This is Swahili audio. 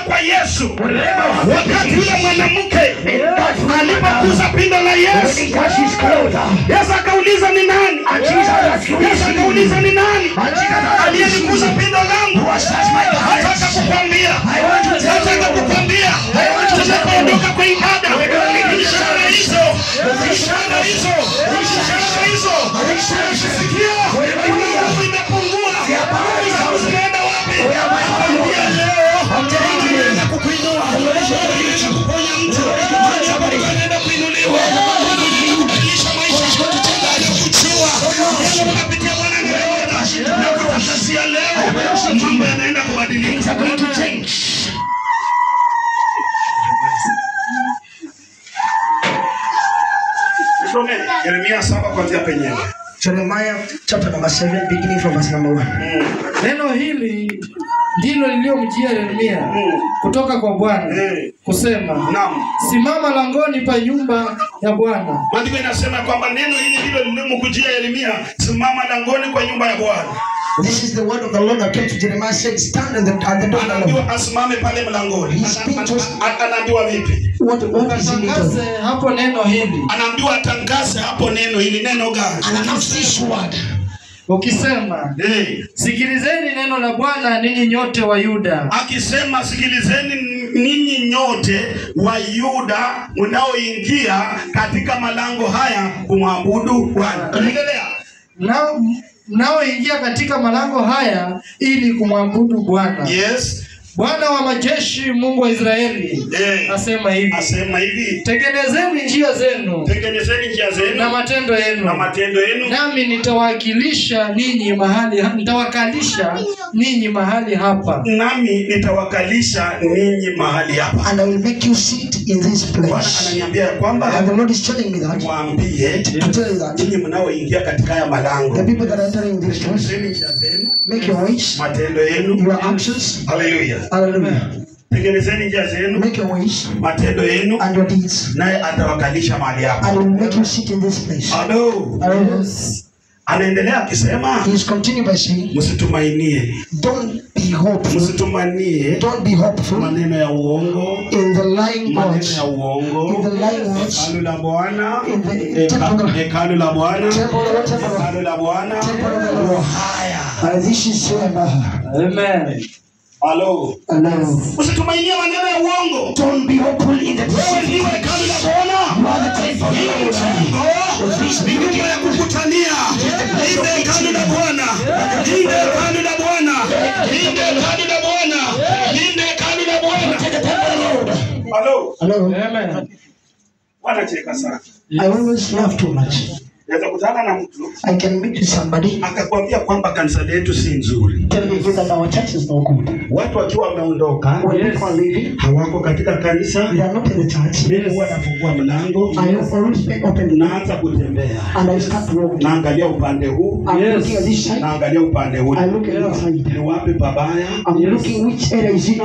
kwa Yesu. Wakati yule mwanamke alipogusa pindo la Yesu, Yesu akauliza ni nani? Yesu akauliza ni nani aliyenigusa pindo langu? Nataka kukwambia, tunapoondoka kwa ibada, ishara hizo imepungua. Unaenda wapi? Leo kukuinua, kuponya mtu, unaenda kuinuliwa, kubadilisha maisha, kuchua. Leo unapitia Bwana neema na kutangazia leo mambo yanaenda kubadilika. Yeremia 7 kuanzia penyewe. Jeremiah chapter number 7 beginning from verse number 1. Neno hili ndilo lililomjia Yeremia kutoka kwa Bwana kusema, simama langoni pa nyumba ya Bwana. Maandiko inasema kwamba neno hili ndilo lililomkujia Yeremia, simama langoni kwa nyumba ya Bwana. This is the word of the Lord that came to Jeremiah, said, stand at the door of the Lord. Asimame pale mlangoni. Anaambiwa vipi? What is in it? Hapo neno hili. Anaambiwa atangaze hapo neno hili. Neno gani? Announce this word. Ukisema, sikilizeni neno la Bwana ninyi nyote wa Yuda. Akisema sikilizeni ninyi nyote wa Yuda mnaoingia katika malango haya kumwabudu Bwana. Endelea. Mnaoingia katika malango haya ili kumwabudu Bwana. Yes. Bwana wa majeshi, Mungu wa Israeli, asema hivi. Tengenezeni njia zenu. Na matendo yenu. Nami nitawakalisha ninyi mahali hapa. And I will make you sit in this place. Bwana ananiambia kwamba, and the Lord is telling me that, waambie to tell you that, ninyi mnaoingia katika haya malango, the people that are entering this place, make your ways, matendo yenu, your actions. Hallelujah. Hallelujah. Tengenezeni njia zenu, make your ways, matendo yenu, and your deeds, naye atawakalisha mahali hapa. and will make you sit in this place. Yes. Anaendelea akisema, he is continuing by saying, msitumainie, don't be hopeful, msitumanie, don't be hopeful, maneno ya uongo, in the lying words, maneno ya uongo, in the lying words, hekalu la Bwana, in the temple, hekalu la Bwana, hekalu la Bwana, and this is Amen. Hello. Usitumainie maneno ya uongo. Don't be hopeful in the wewe ndiwe hekalu la Bwana. Mbingu ya kukutania. Ndio hekalu la Bwana. Ndio hekalu la Bwana. Ndio hekalu la Bwana. Ndio hekalu la Bwana. Hello. Amen. Wanacheka sana. I always laugh too much. Naweza kutana na mtu, I can meet with somebody, akakwambia kwamba kanisa letu si nzuri. Tell me that our church is not good. Watu wakiwa wameondoka, hawako katika kanisa, they are not in the church. Mimi huwa nafungua mlango, I always open, naanza kutembea, and I start walking. Naangalia upande huu, naangalia upande huu, ni wapi pabaya, I'm looking which area is it.